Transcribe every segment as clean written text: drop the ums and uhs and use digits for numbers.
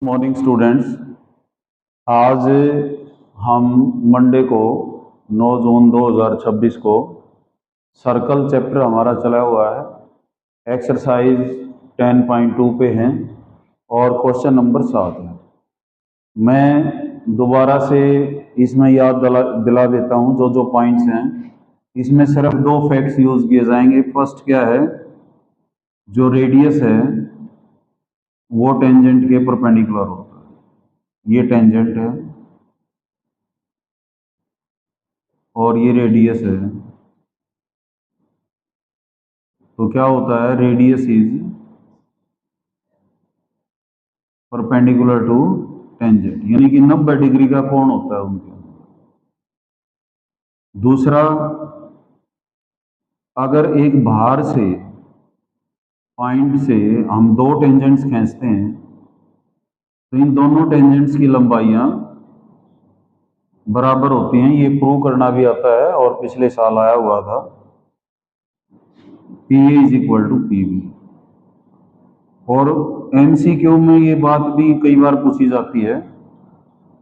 Morning students. आज हम Monday को 9 जून 2026 को सर्कल चैप्टर हमारा चला हुआ है। एक्सरसाइज 10.2 पे हैं और क्वेश्चन नंबर 7 है। मैं दोबारा से इसमें याद दिला देता हूँ जो जो पॉइंट्स हैं। इसमें सिर्फ दो फैक्ट्स यूज किए जाएंगे। फर्स्ट क्या है, जो रेडियस है वो टेंजेंट के परपेंडिकुलर होता है। ये टेंजेंट है और ये रेडियस है, तो क्या होता है, radius is perpendicular to tangent, यानी कि 90 डिग्री का कोण होता है उनके अंदर। दूसरा, अगर एक बाहर से पॉइंट से हम दो टेंजेंट्स खींचते हैं तो इन दोनों टेंजेंट्स की लंबाइयां बराबर होती हैं। ये प्रूव करना भी आता है और पिछले साल आया हुआ था, P A is equal to P B. और एमसीक्यू में ये बात भी कई बार पूछी जाती है,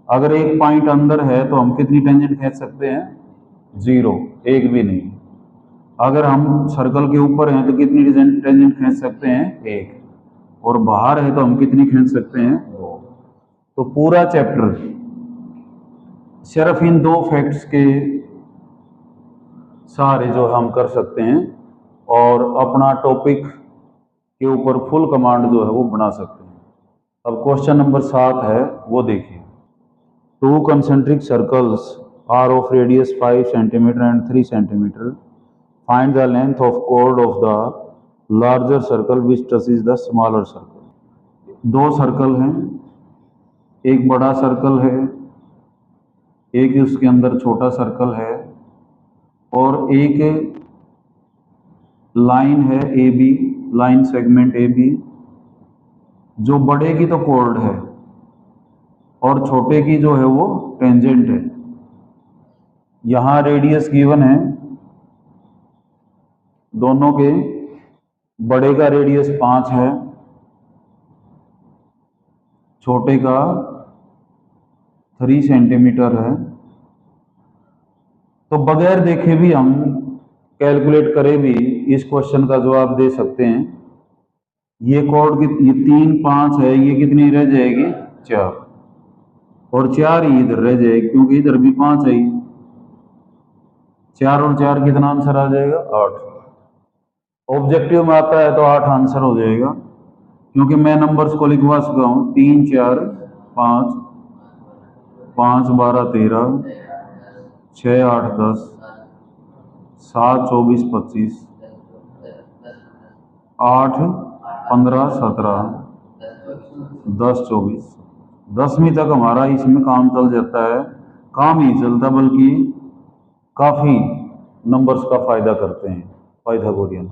अगर एक पॉइंट अंदर है तो हम कितनी टेंजेंट खींच सकते हैं? 0, एक भी नहीं। अगर हम सर्कल के ऊपर हैं तो कितनी टेंजेंट खींच सकते हैं? 1। और बाहर है तो हम कितनी खींच सकते हैं? 2। तो पूरा चैप्टर सिर्फ इन दो फैक्ट्स के सहारे जो हम कर सकते हैं और अपना टॉपिक के ऊपर फुल कमांड जो है वो बना सकते हैं। अब क्वेश्चन नंबर 7 है, वो देखिए। Two concentric circles are of radius 5 centimeter and 3 centimeter. Find the length of chord of the larger circle which touches the smaller circle. दो सर्कल हैं, एक बड़ा सर्कल है, एक उसके अंदर छोटा सर्कल है, और एक लाइन है A B, line segment A B, जो बड़े की तो chord है और छोटे की जो है वो टेंजेंट है। यहाँ रेडियस गिवन है दोनों के, बड़े का रेडियस 5 है, छोटे का 3 सेंटीमीटर है। तो बगैर देखे भी हम कैलकुलेट करे भी इस क्वेश्चन का जवाब दे सकते हैं। ये कॉर्ड की ये 3 5 है, ये कितनी रह जाएगी? 4। और 4 ही इधर रह जाएगी क्योंकि इधर भी 5 है। 4 और 4 कितना आंसर आ जाएगा? 8। ऑब्जेक्टिव में आता है तो 8 आंसर हो जाएगा, क्योंकि मैं नंबर्स को लिखवा चुका हूँ। 3 4 5, 5 12 13, 6 8 10, 7 24 25, 8 15 17, 10 24, 10वीं तक हमारा इसमें काम चल जाता है। काम ही चलता बल्कि काफी नंबर्स का फायदा करते हैं पाइथागोरियन।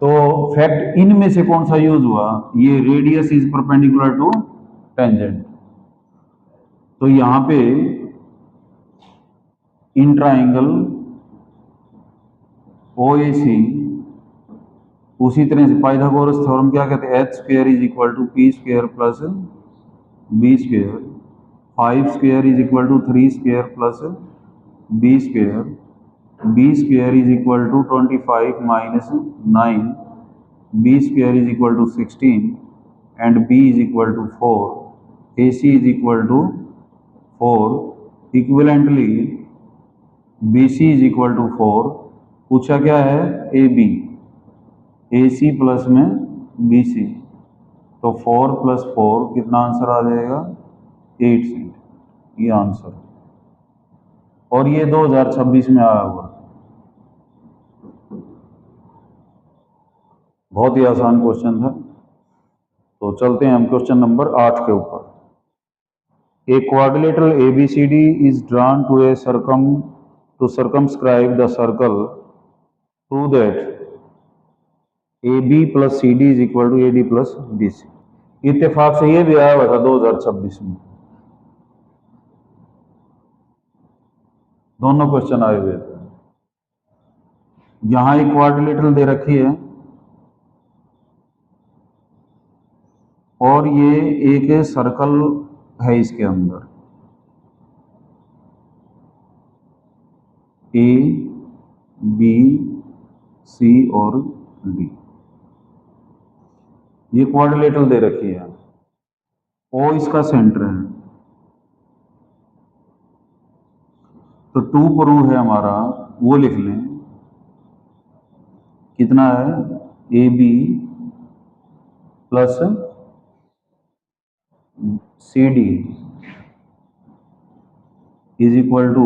तो फैक्ट इनमें से कौन सा यूज हुआ? ये radius is perpendicular to tangent. तो यहां पे इन ट्राइंगल ओएसी, उसी तरह से पाइथागोरस थ्योरम क्या कहते हैं? H square is equal to P square plus B square, 5 square is equal to 3 square plus B square, B square is equal to 25 minus 9, B square is equal to 16 and B is equal to 4, A C is equal to 4। Equivalently B C is equal to 4। पूछा क्या है? A B, A C plus में B C, तो 4 + 4 कितना answer आ जाएगा? 8 centimetre. ये answer, और ये 2026 में आया हुआ। बहुत ही आसान क्वेश्चन था। तो चलते हैं हम क्वेश्चन नंबर 8 के ऊपर। A quadrilateral ABCD is drawn to a circumscribe the circle to that AB + CD is equal to AD + BC। इत्तेफाक से ये भी आया हुआ था 2026 में, दोनों क्वेश्चन आए हुए थे। यहां एक क्वाड्रिलेटरल दे रखी है, और ये एक सर्कल है इसके अंदर, ए बी सी और डी, ये क्वाड्रिलेटरल दे रखी है, ओ इसका सेंटर है। तो टू प्रूव है हमारा, वो लिख लें, कितना है, A B plus C D is equal to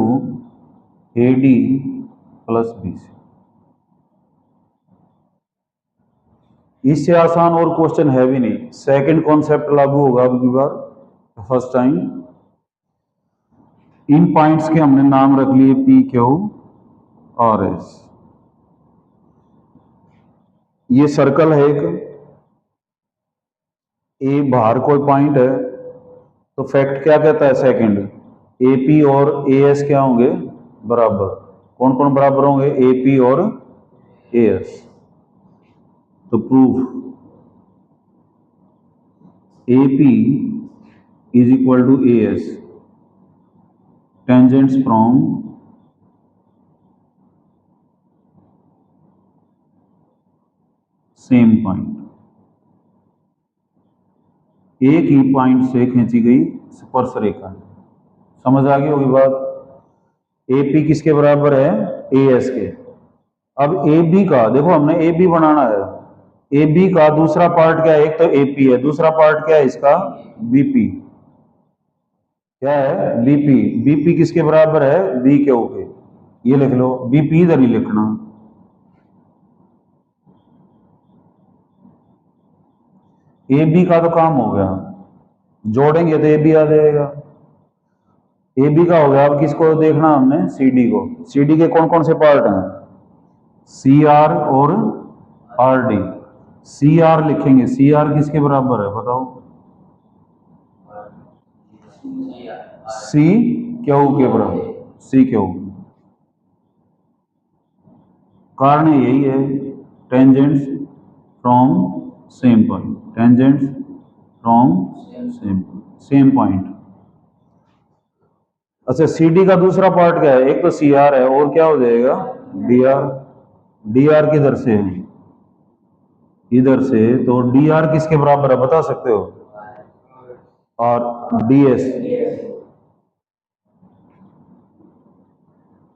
A D plus B C. इससे आसान और क्वेश्चन है भी नहीं। सेकंड कॉन्सेप्ट लागू होगा अब की बार, फर्स्ट टाइम। इन पॉइंट्स के हमने नाम रख लिए पी क्यू और एस। ये सर्कल है एक, ए बाहर कोई पॉइंट है, तो फैक्ट क्या कहता है सेकंड, ए पी और ए एस क्या होंगे, बराबर। कौन कौन बराबर होंगे, ए पी और ए एस। तो proof A P is equal to A S, tangents from same point, एक ही पॉइंट से खींची गई स्पर्श रेखा। समझ आ गई होगी बात। ए पी किसके बराबर है, ए एस के। अब ए बी का देखो, हमने ए बी बनाना है, ए बी का दूसरा पार्ट क्या है, एक तो ए पी है, दूसरा पार्ट क्या है इसका, बीपी। क्या है, बीपी। बीपी किसके बराबर है, बी के ओके, ये लिख लो, बीपी इधर ही लिखना। ए बी का तो काम हो गया, जोड़ेंगे तो ए बी आ जाएगा। ए बी का हो गया। अब किसको देखना हमने, सी डी को। सी डी के कौन कौन से पार्ट हैं, सी आर और आर डी। सी आर लिखेंगे, सी आर किसके बराबर है बताओ, सी क्यू के बराबर, सी क्यू। कारण यही है, tangents from same point, tangents from same point. अच्छा, सी डी का दूसरा पार्ट क्या है, एक तो सी आर है और क्या हो जाएगा, डी आर। डी आर किधर से है, इधर से, तो डी आर किसके बराबर है बता सकते हो, और डी एस।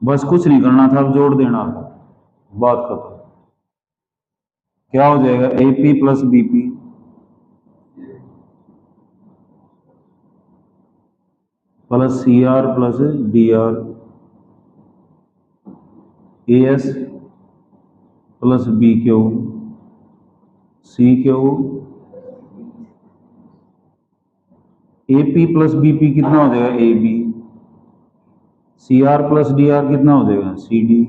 बस कुछ नहीं करना था, अब जोड़ देना, बात खत्म। क्या हो जाएगा, A P plus B P plus C R plus D R, A S plus B Q, C Q. A P plus B P कितना हो जाएगा, A B. C R plus D R कितना हो जाएगा, C D.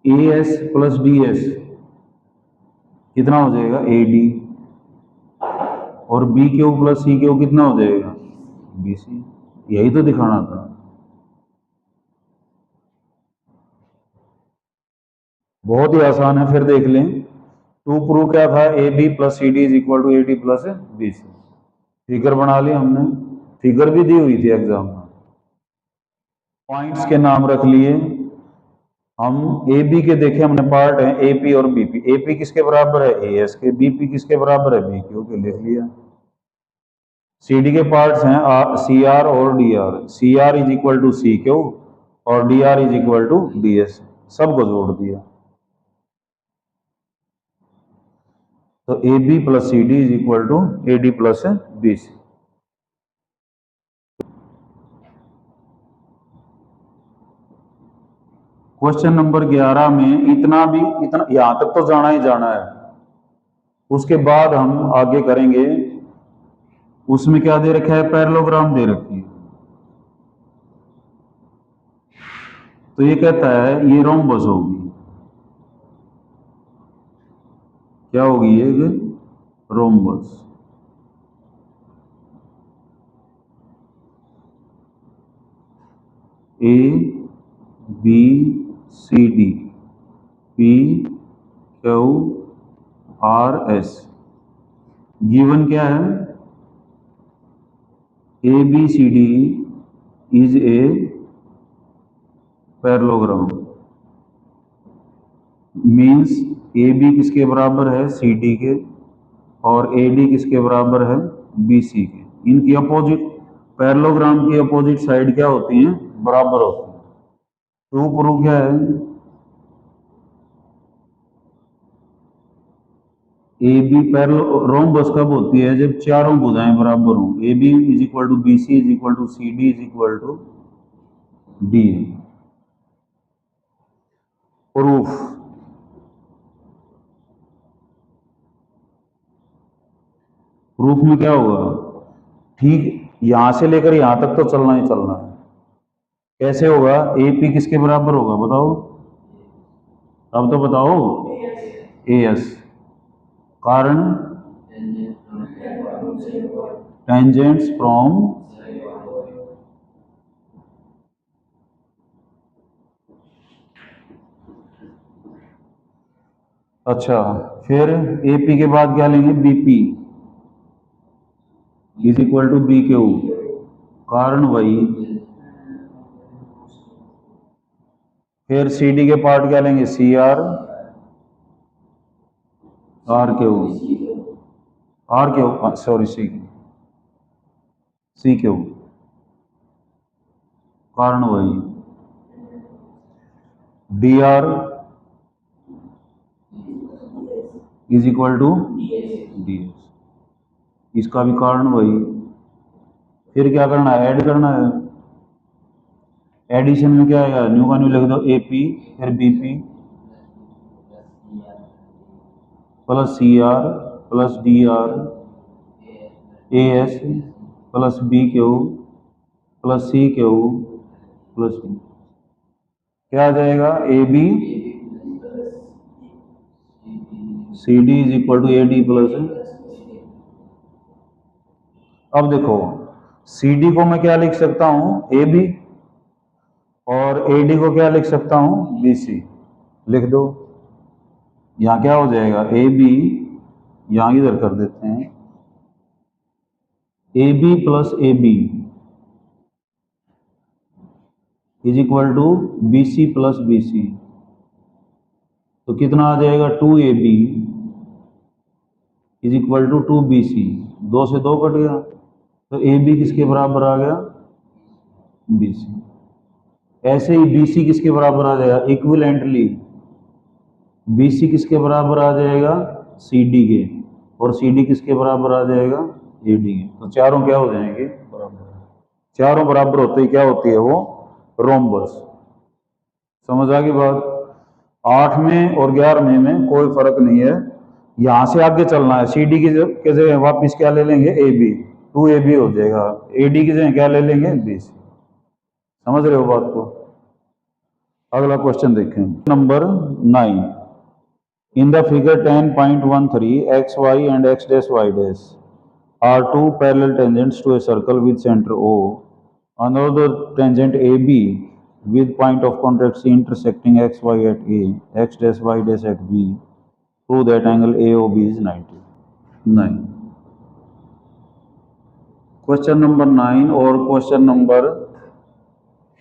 A S plus D S कितना हो जाएगा, A D. और B Q plus C Q कितना हो जाएगा, बी सी। यही तो दिखाना था। बहुत ही आसान है, फिर देख लें। टू प्रूव क्या था, A B plus C D is equal to A D plus B C. Figure बना ली हमने, फिगर भी दी हुई थी एग्जाम में। पॉइंट्स के नाम रख लिए हम। ए बी के देखे हमने पार्ट है, ए पी और बी पी। ए पी किसके बराबर है, ए एस के। बी पी किसके बराबर है, बी क्यू के, लिख लिया। सी डी के पार्ट्स हैं सी आर और D R. C R is equal to C Q और D R is equal to D S, सबको जोड़ दिया। तो A B plus C D is equal to A D plus B C. Question number 11 में इतना यहां तक तो जाना ही जाना है, उसके बाद हम आगे करेंगे। उसमें क्या दे रखा है, पैरेललोग्राम दे रखी है। तो ये कहता है ये रोम्बस होगी, क्या होगी ये, rhombus. A B C D P Q R S. Given क्या है, ABCD is a parallelogram, means AB किसके बराबर है, CD के, और AD किसके बराबर है, BC के। इनकी अपोजिट, पैरेललोग्राम की अपोजिट साइड क्या होती हैं, बराबर होती हैं। तो प्रूफ क्या है, AB रोम्बस कब होती है, जब चारों भुजाएं बराबर हों। AB is equal to BC is equal to CD is equal to D। Proof, proof में क्या होगा, ठीक यहां से लेकर यहां तक तो चलना ही चलना है। कैसे होगा, AP किसके बराबर होगा बताओ, अब तो बताओ, AS। कारण, टेंजेंट्स फ्रॉम, अच्छा, फिर AP के बाद क्या लेंगे, BP is equal to BQ, कारण वही। फिर CD के पार्ट क्या लेंगे, CR, RQ, RQ, sorry CQ, कारण वही। DR is equal to DS, इसका भी कारण वही। फिर क्या करना है, ऐड करना है। एडिशन में क्या आएगा, न्यू का न्यू लिख दो, AP फिर BP plus CR plus DR AS plus BQ plus CQ plus D। क्या आ जाएगा, AB CD is equal to AD plus. अब देखो, CD को मैं क्या लिख सकता हूं, AB, और AD को क्या लिख सकता हूं, BC। लिख दो, यहाँ क्या हो जाएगा, AB, यहाँ इधर कर देते हैं, AB plus AB is equal to BC plus BC। तो कितना आ जाएगा, 2AB is equal to 2BC। 2 से 2 कट गया, तो AB किसके बराबर आ गया, BC। ऐसे ही BC किसके बराबर आ जाएगा, इक्विवेलेंटली BC किसके बराबर आ जाएगा, CD के, और CD किसके बराबर आ जाएगा, AD के। तो चारों क्या हो जाएंगे, बराबर। चारों बराबर होते ही क्या होती है वो, रोम्बस। समझ आ गई बात। 8वें और 11वें में कोई फर्क नहीं है, यहां से आगे चलना है। CD की जगह वापिस क्या ले लेंगे, AB, 2AB हो जाएगा। AD की जगह क्या ले लेंगे, BC। समझ रहे हो बात को। अगला क्वेश्चन देखें, number 9। In the figure 10.13 XY and X dash Y dash are two parallel tangents to a circle with center O. Another tangent AB with point of contact C intersecting XY at A, X dash Y dash at B. Prove that angle AOB is 90. 9। Question number 9 और question number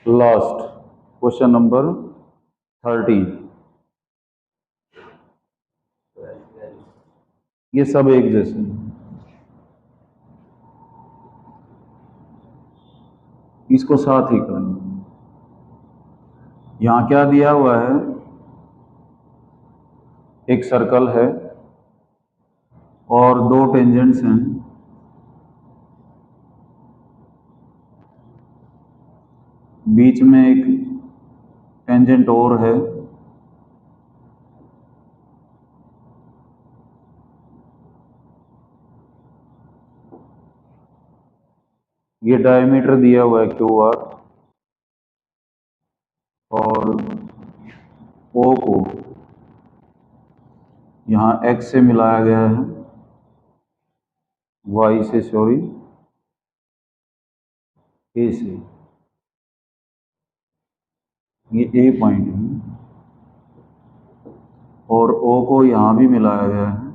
last, question number 13, ये सब एक जैसे हैं। इसको साथ ही करना। यहां क्या दिया हुआ है, एक सर्कल है और दो टेंजेंट्स हैं। बीच में एक टेंजेंट और है, ये डायमीटर दिया हुआ है QR, और O को यहाँ X से मिलाया गया है, Y से, सॉरी, A से। ये A पॉइंट है, और O को यहाँ भी मिलाया गया है,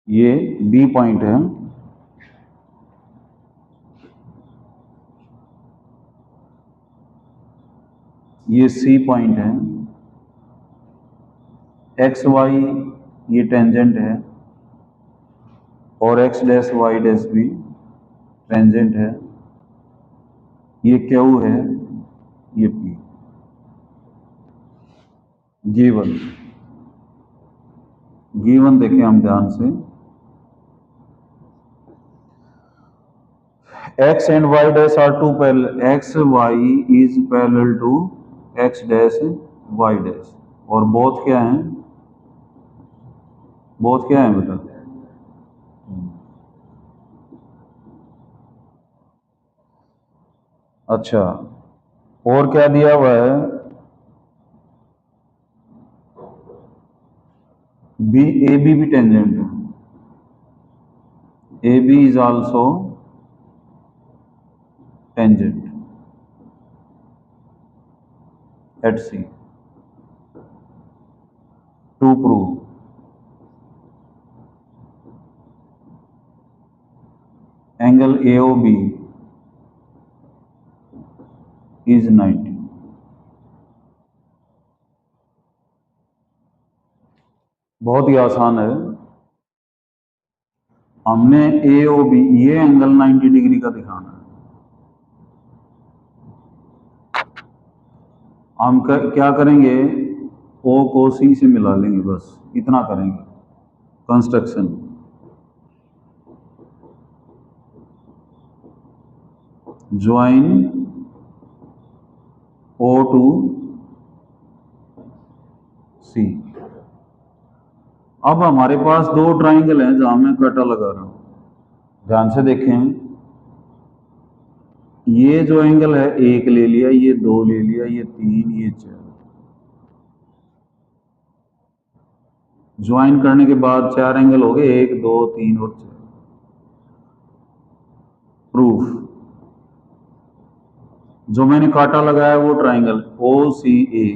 ये B पॉइंट है। ये सी पॉइंट है, एक्स वाई ये टेंजेंट है और एक्स डैश वाई डैश भी टेंजेंट है, ये क्यू है, ये पी। गिवन देखें हम ध्यान से, x and y dash are two parallel, x y is parallel to x dash y dash, और बोथ क्या हैं, बोथ क्या है बेटा, अच्छा, और क्या दिया हुआ है, बी ए बी भी टेंजेंट है, A B is also tangent at C. To prove angle AOB is 90। बहुत ही आसान है, हमने AOB ये एंगल 90 डिग्री का दिखाना है। हम क्या करेंगे, O को C से मिला लेंगे, बस इतना करेंगे construction. Join O to C। अब हमारे पास दो ट्राइंगल हैं जहां मैं कटा लगा रहा हूं, ध्यान से देखें, ये जो एंगल है एक ले लिया, ये दो ले लिया, ये तीन, ये चार। ज्वाइन करने के बाद चार एंगल हो गए, एक दो तीन और चार। प्रूफ, जो मैंने काटा लगाया वो triangle OCA,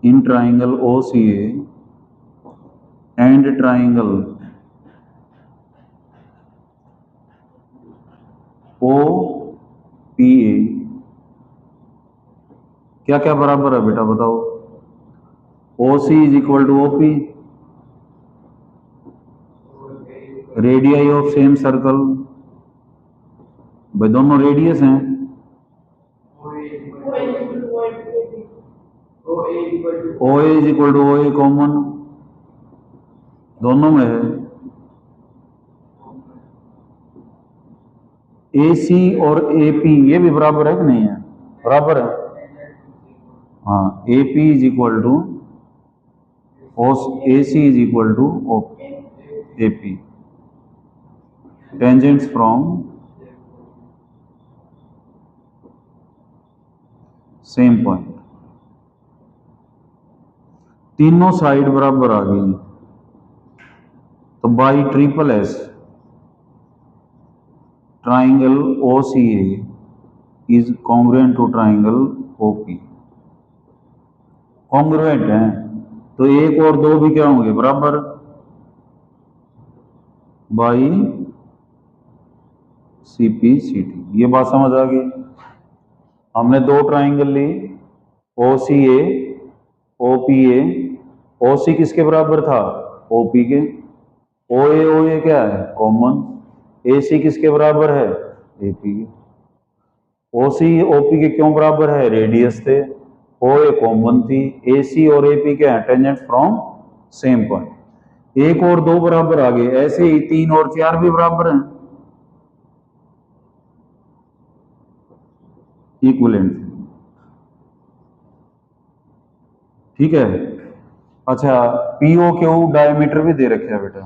in triangle OCA and triangle OPA क्या क्या बराबर है बेटा बताओ, OC is equal to OP, radii of same circle, भाई दोनों रेडियस हैं, OA is equal to OA common दोनों में है, AC और AP ये भी बराबर है कि नहीं है, बराबर है, हाँ, AP is equal to AC is equal to AP, tangents from same point, तीनों साइड बराबर आ गई, तो by triple S triangle OCA is congruent to triangle OP। Congruent है तो एक और दो भी क्या होंगे, बराबर, बाई CPCT। ये बात समझ आ गई, हमने दो ट्राइंगल ली, OCA OPA, OC किसके बराबर था, OP के, OA क्या है कॉमन, AC किसके बराबर है, AP के, OC OP के क्यों बराबर है, रेडियस थे, OA कॉमन थी, AC और AP के हैं टेंजेंट फ्रॉम सेम पॉइंट, एक और दो बराबर आ गए, ऐसे ही तीन और चार भी बराबर हैं, इक्विवेलेंट, ठीक है। अच्छा, POQ डायमीटर भी दे रखे है बेटा,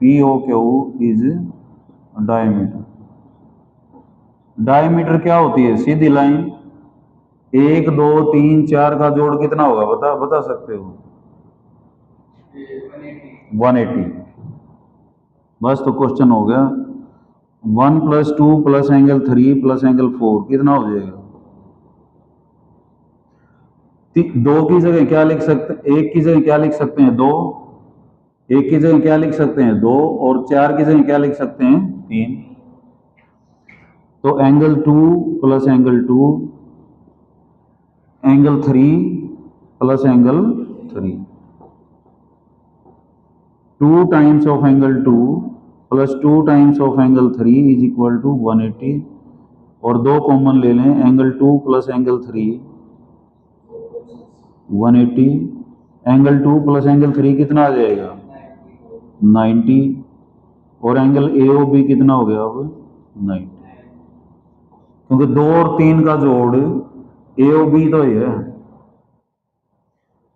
POQ इज डायमीटर, डायमीटर क्या होती है, सीधी लाइन, एक दो तीन चार का जोड़ कितना होगा बता सकते हो, 180, बस तो क्वेश्चन हो गया, 1 + 2 + एंगल 3 + एंगल 4 कितना हो जाएगा, दो की जगह क्या लिख सकते हैं, एक की जगह क्या लिख सकते हैं, दो, एक की जगह क्या लिख सकते हैं, दो, और चार की जगह क्या लिख सकते हैं, तीन, तो angle 2 + angle 2 angle 3 plus angle 3, 2 times of angle 2 plus 2 times of angle 3 is equal to 180, और दो कॉमन ले लें, angle 2 plus angle 3 180, angle 2 plus angle 3 कितना आ जाएगा 90, और एंगल ए ओ बी कितना हो गया अब 90, क्योंकि 2 और 3 का जोड़ ए ओ बी तो ही है।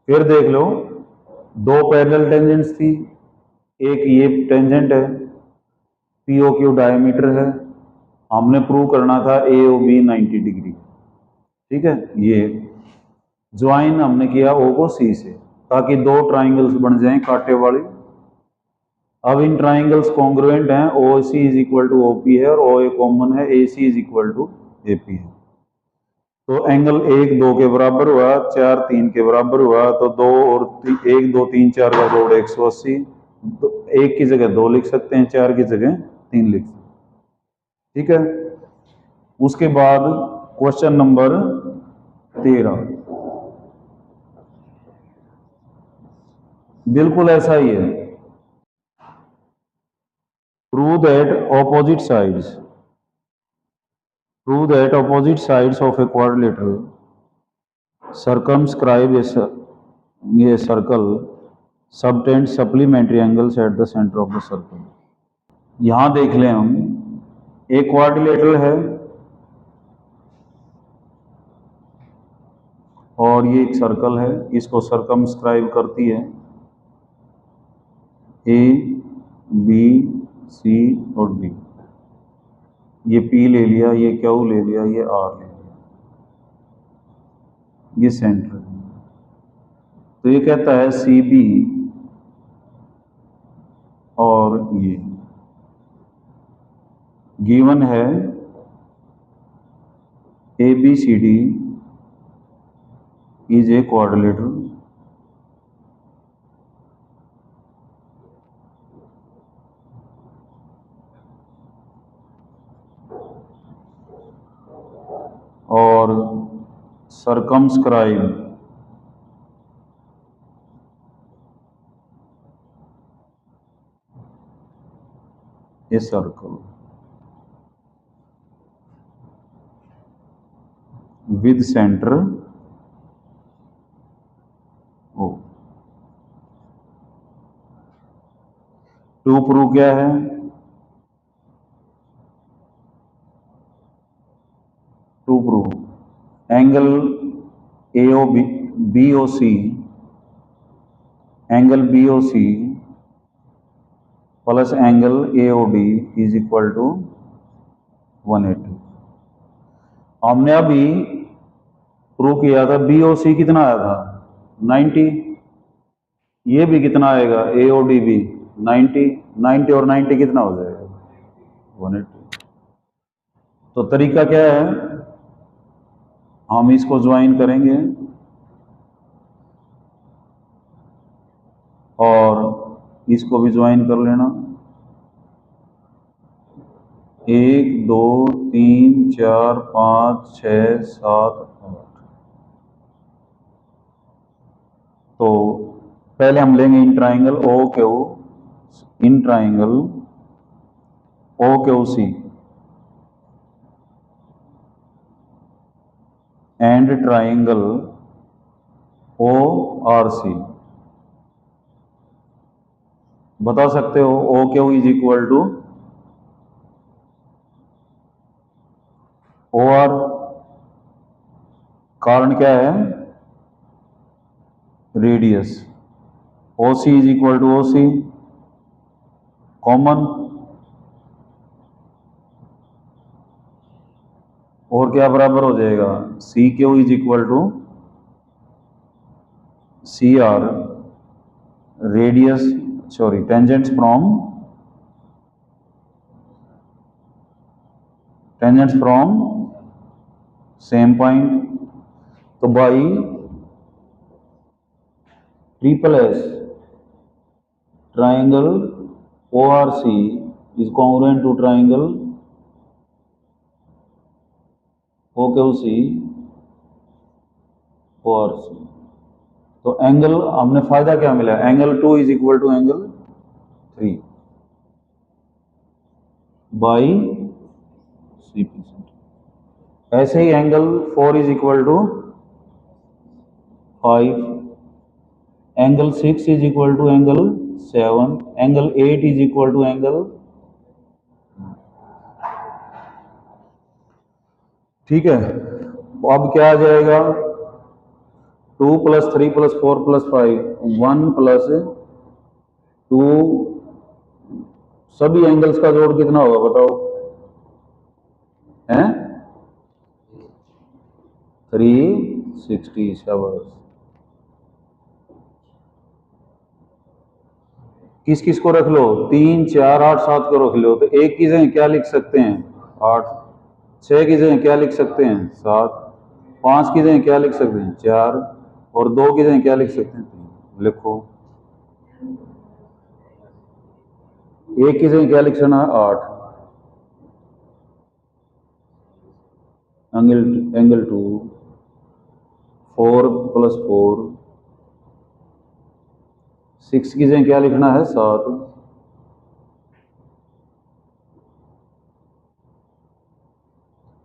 फिर देख लो, दो पैरेलल टेंजेंट्स थी, एक ये टेंजेंट है, पी ओ क्यू डायमीटर है, हमने प्रूव करना था ए ओ बी 90 डिग्री, ठीक है। ये ज्वाइन हमने किया ओ को सी से, ताकि दो ट्राइंगल्स बन जाएं कांटे वाली। अब इन ट्राइंगल्स कॉन्ग्रुएंट हैं, O C is equal to O P है और ओ ए कॉमन है, A C is equal to A P है। तो एंगल 1 2 के बराबर हुआ, 4 3 के बराबर हुआ, तो 2 और 1 2 3 4 का जोड़ 180, एक की जगह 2 लिख सकते हैं, 4 की जगह 3 लिख सकते हैं, ठीक है। उसके बाद क्वेश्चन नंबर 13 बिल्कुल ऐसा ही है। Prove that opposite sides of a quadrilateral circumscribe a circle subtend supplementary angles at the center of the circle। यहां देख लें हम, एक क्वाड्रिलेटरल है और ये एक सर्कल है, इसको सर्कमस्क्राइब करती है ए बी सी और डी, ये पी ले लिया, ये क्यू ले लिया, ये आर ले लिया, ये सेंटर है। तो ये कहता है सी बी और ये गिवन है A B C D is a quadrilateral, और circumscribe a circle with centre O. To prove क्या है, to prove angle A O B O C, angle B O C plus angle A O D is equal to 180। हमने अभी prove किया था B O सी कितना आया था 90, ये भी कितना आएगा ए ओ डी भी 90, 90 और 90 कितना हो जाएगा 180। तो तरीका क्या है, हम इसको ज्वाइन करेंगे और इसको भी ज्वाइन कर लेना, 1 2 3 4 5 6 7 8। तो पहले हम लेंगे in triangle O Q, in triangle O Q C and triangle O R C. बता सकते हो O Q is equal to O R, कारण क्या है radius, O C is equal to O C common, और क्या बराबर हो जाएगा C Q is equal to C R radius, sorry tangents from same point. तो by triple S triangle O R C is congruent to triangle O Q C और C. तो angle हमने फायदा क्या मिला, angle 2 is equal to angle 3 by C%। ऐसे ही angle 4 is equal to 5, angle 6 is equal to angle 7, angle 8 is equal to angle, ठीक है। अब क्या आ जाएगा, 2 + 3 + 4 + 5, 1 + 2, सभी एंगल्स का जोड़ कितना होगा बताओ, हैं 360। शाबाश। किस किस को रख लो, 3, 4, 8, 7 को रख लो। तो एक की जगह क्या लिख सकते हैं 8, 6 की जगह क्या लिख सकते हैं 7, 5 की जगह क्या लिख सकते हैं 4, और 2 की जगह क्या लिख सकते हैं 3। लिखो, एक की जगह क्या लिख सकना है 8, एंगल 2, 4 + 4, 6 की जगह क्या लिखना है 7,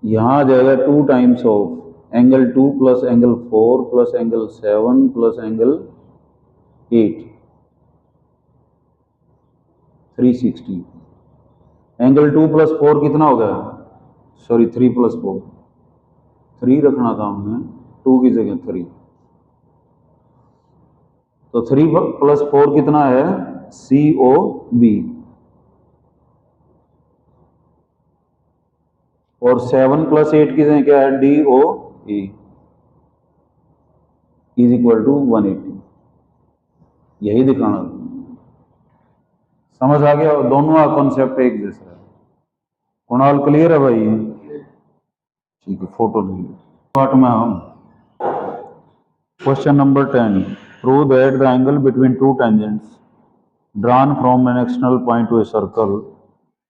यहाँ आ जाएगा 2 times of angle 2 + angle 4 + angle 7 + angle 8, 360। Angle 2 + 4 कितना हो गया, सॉरी 3 + 4, 3 रखना था हमने, 2 की जगह 3। तो 3 + 4 कितना है COB, और 7 + 8 की जगह क्या है DOE इज इक्वल टू 180। यही दिखाना, समझ आ गया, दोनों का कॉन्सेप्ट एक जैसा है। कुणाल क्लियर है भाई, ठीक है। फोटो ले पार्ट में हम question number 10, prove that the angle between two tangents drawn from an external point two a circle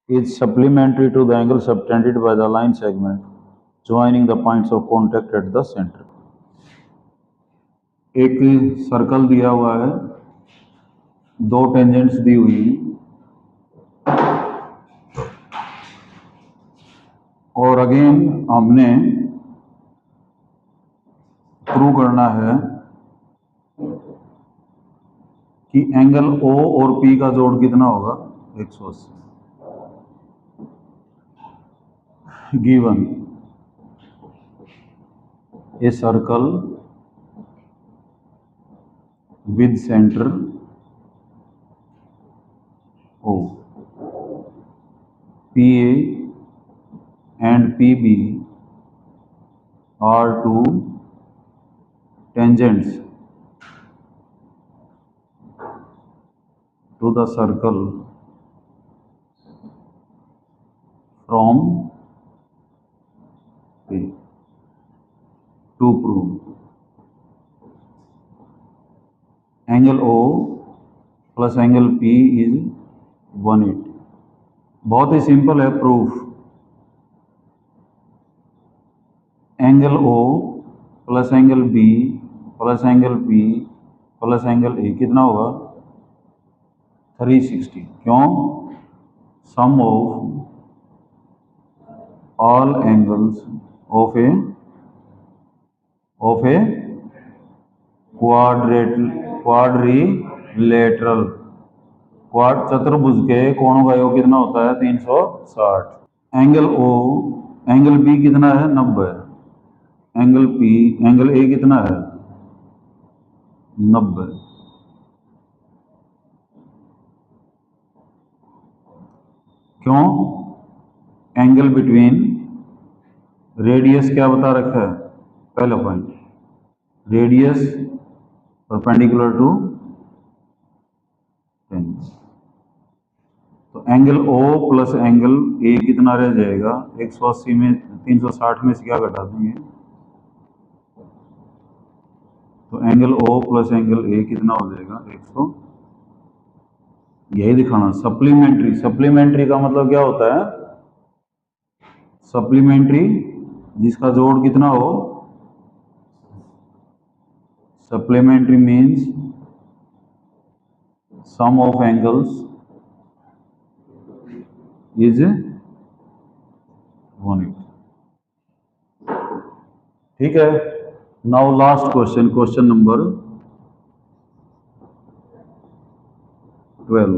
is supplementary to the angle subtended by the line segment joining the points of contact at the center। एक circle दिया हुआ है, दो tangents दी हुई, और again हमने prove करना है कि एंगल O और P का जोड़ कितना होगा 180। Given a circle with center O, PA and PB are two tangents to the circle from P। To prove angle O plus angle P is 180। बहुत ही सिंपल है proof. Angle O plus angle B plus angle P plus angle A कितना होगा 360। क्यों, sum of all angles of a quadrilateral चतुर्भुज के कोणों का योग कितना होता है 360। एंगल O, एंगल B कितना है 90, एंगल P, एंगल A कितना है 90। क्यों, एंगल बिटवीन, रेडियस क्या बता रखा है पहला point, radius perpendicular to tangent. तो angle O plus angle A कितना रह जाएगा 180 में 360 में से क्या घटा देंगे, तो angle O plus angle A कितना हो जाएगा 100। यही दिखाना। सप्लीमेंट्री, सप्लीमेंट्री का मतलब क्या होता है, सप्लीमेंट्री जिसका जोड़ कितना हो supplementary means sum of angles is 180. ठीक है. Now last question, question number 12.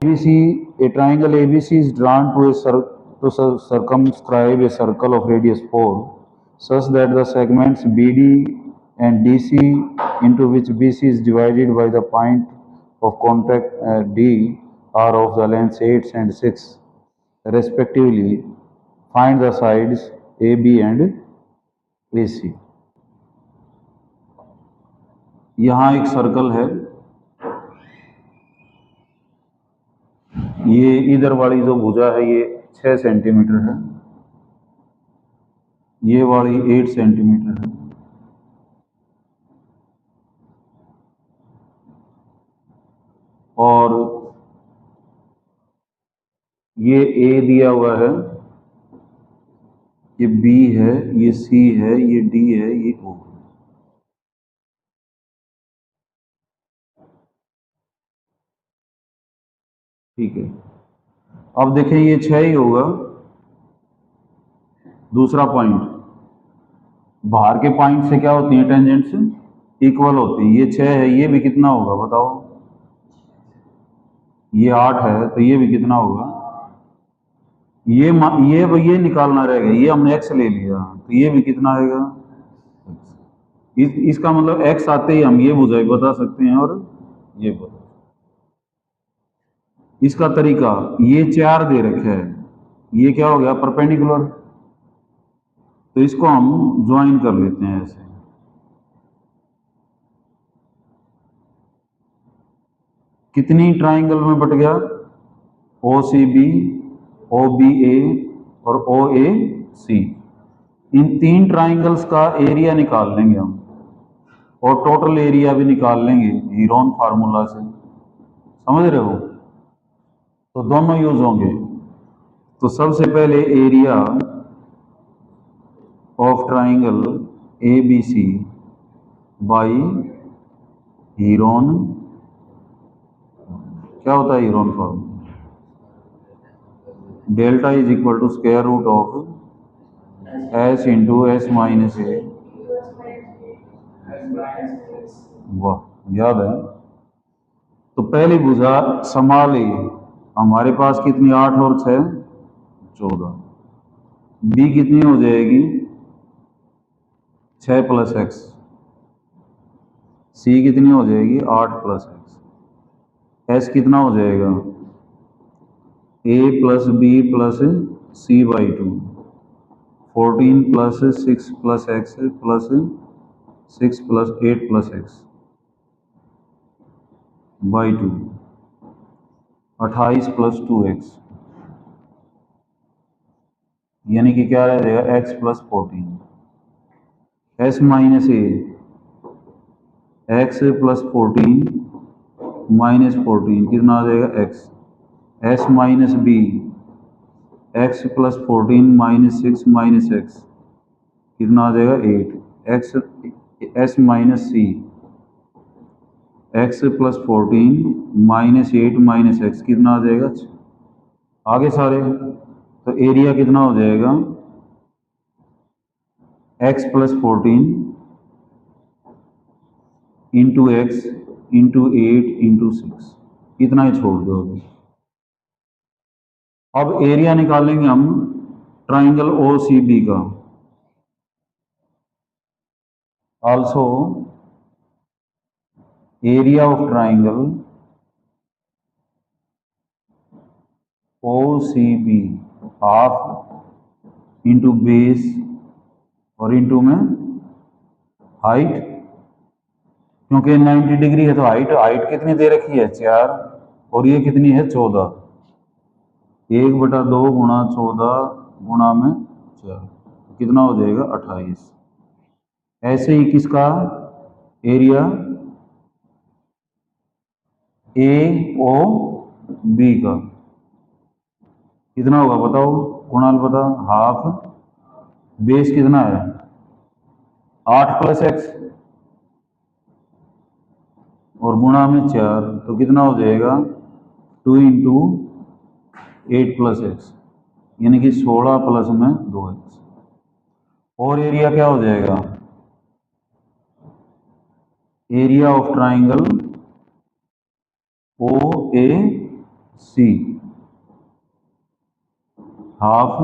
ABC, a triangle ABC is drawn to circumscribe a circle of radius 4 such that the segments BD and DC into which BC is divided by the point of contact D are of the lengths 8 and 6 respectively. Find the sides AB and AC. यहाँ एक circle है, ये इधर वाली जो भुजा है ये 6 सेंटीमीटर है, ये वाली 8 सेंटीमीटर है, और ये A दिया हुआ है, ये B है, ये C है, ये D है, ये O. ठीक है. अब देखें ये 6 ही होगा. दूसरा पॉइंट, बाहर के पॉइंट से क्या होती है टेंजेंट्स इक्वल होती है. ये 6 है, ये भी कितना होगा बताओ. ये 8 है तो ये भी कितना होगा. ये निकालना रहेगा, ये हमने x ले लिया तो ये भी कितना आएगा. इसका मतलब x आते ही हम ये भुजाई बता सकते हैं और ये बता. इसका तरीका, ये 4 दे रखे है, ये क्या हो गया परपेंडिकुलर, तो इसको हम ज्वाइन कर लेते हैं ऐसे. कितनी ट्राइंगल में बट गया, OCB, OBA और OAC. इन 3 ट्राइंगल्स का एरिया निकाल लेंगे हम, और टोटल एरिया भी निकाल लेंगे हीरोन फार्मूला से. समझ रहे हो. तो दोनों यूज होंगे. तो सबसे पहले area of triangle ABC by Heron, क्या होता है Heron formula, delta is equal to square root of S into S minus A. वाह, याद है. तो पहली भुजा संभाली, हमारे पास कितनी 8 और 6 14. B कितनी हो जाएगी 6 प्लस x. C कितनी हो जाएगी 8 प्लस x. S कितना हो जाएगा A plus B plus C by 2. 14 plus 6 plus x plus 6 plus 8 plus x by 2. 28 plus 2x, यानी कि क्या रह जाएगा x plus 14. S minus A, x plus 14 minus 14 कितना आ जाएगा x. S minus B, x plus 14 minus 6 minus x कितना आ जाएगा 8. S minus C, x plus 14 minus 8 minus x कितना आ जाएगा 6. आगे सारे, तो एरिया कितना हो जाएगा x plus 14 into x into 8 into 6. इतना ही छोड़ दो अभी. अब एरिया निकालेंगे हम ट्राइंगल OCB का. Also area of triangle OCB half into base और इंटू में हाइट, क्योंकि 90 डिग्री है तो हाइट कितनी दे रखी है 4, और ये कितनी है 14. 1/2 गुणा 14 गुणा में 4 कितना हो जाएगा 28. ऐसे ही किसका एरिया AOB का कितना होगा बताओ, कुणाल बता. हाफ, बेस कितना है 8 प्लस एक्स और गुणा में 4, तो कितना हो जाएगा 2 इंटू 8 प्लस एक्स, यानी कि 16 प्लस में 2x। और एरिया क्या हो जाएगा, area of triangle O A C, half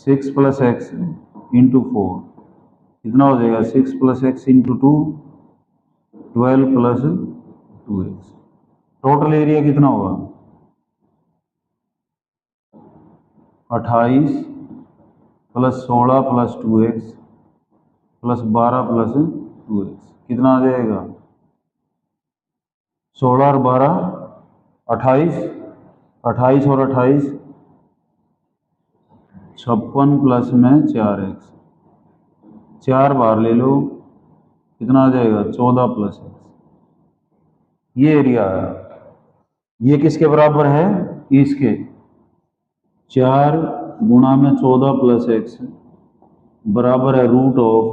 6 plus x into 4, कितना हो जाएगा 6 plus x into 2, 12 plus 2x। Total area कितना होगा 28 plus 16 plus 2x plus 12 plus 2x, कितना आ जाएगा 16 और 12 28, 28 और 28 56 प्लस में 4x, 4 बार ले लो, कितना आ जाएगा 14 प्लस एक्स। ये एरिया है, ये किसके बराबर है, इसके 4 गुणा में 14 प्लस एक्स बराबर है root of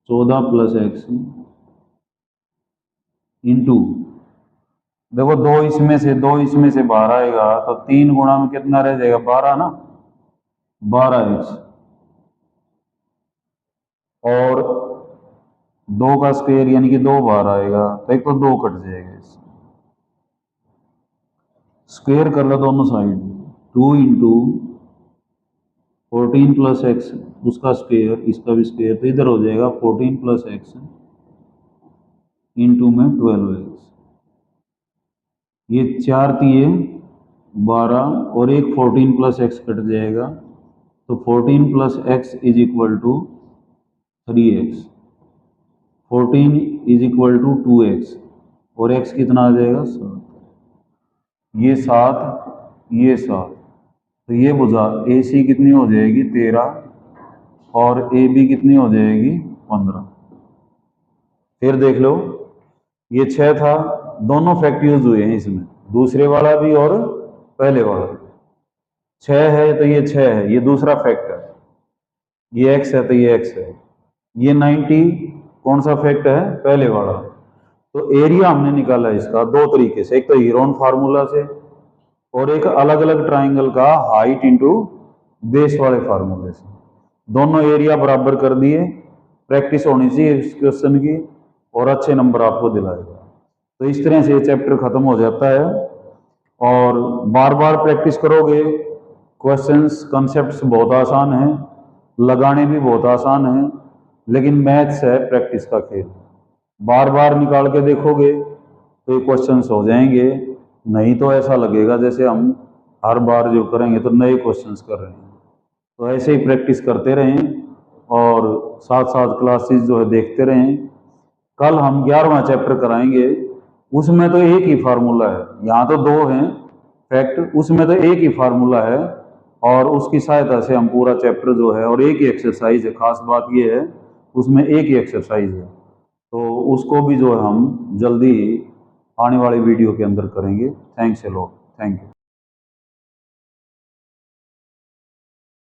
14 plus x into, देखो दो इसमें से बाहर आएगा, तो 3 गुणा में कितना रह जाएगा 12 ना, 12x, और 2 का स्क्वायर यानी कि 2 बाहर आएगा, तो एक तो 2 कट जाएगा, इससे स्क्वायर कर लो दोनों साइड, 2 इंटू 14 प्लस एक्स उसका स्क्वायर इसका भी स्क्वायर, तो इधर हो जाएगा 14 प्लस एक्स इंटू में 12x, ये 4 दिए 12 और एक 14 प्लस एक्स कट जाएगा, तो 14 plus x is equal to 3x, 14 is equal to 2x, और x कितना आ जाएगा 7, ये 7 ये 7, तो ये भुजा AC कितनी हो जाएगी 13 और AB कितनी हो जाएगी 15। फिर देख लो ये 6 था, दोनों फैक्ट यूज हुए हैं इसमें, दूसरे वाला भी और पहले वाला। 6 है तो ये 6 है, ये दूसरा फैक्ट है, ये x है तो ये x है, ये 90 कौन सा फैक्ट है, पहले वाला। तो एरिया हमने निकाला इसका दो तरीके से, एक तो हीरोन फार्मूला से और एक अलग अलग ट्राइंगल का हाइट इंटू बेस वाले फार्मूले से, दोनों एरिया बराबर कर दिए। प्रैक्टिस होनी चाहिए इस क्वेश्चन की और अच्छे नंबर आपको दिलाएगा। तो इस तरह से ये चैप्टर खत्म हो जाता है, और बार बार प्रैक्टिस करोगे, क्वेश्चंस कॉन्सेप्ट्स बहुत आसान हैं, लगाने भी बहुत आसान हैं, लेकिन मैथ्स है प्रैक्टिस का खेल। बार बार निकाल के देखोगे तो ये क्वेश्चंस हो जाएंगे, नहीं तो ऐसा लगेगा जैसे हम हर बार जो करेंगे तो नए क्वेश्चंस कर रहे हैं। तो ऐसे ही प्रैक्टिस करते रहें और साथ साथ क्लासेस जो है देखते रहें। कल हम 11वां चैप्टर कराएंगे, उसमें तो एक ही फार्मूला है, यहाँ तो 2 हैं फैक्ट, उसमें तो एक ही फार्मूला है और उसकी सहायता से हम पूरा चैप्टर जो है, और एक ही एक्सरसाइज है, खास बात ये है उसमें एक ही एक्सरसाइज है, तो उसको भी जो है हम जल्दी आने वाली वीडियो के अंदर करेंगे। Thanks a lot, thank you.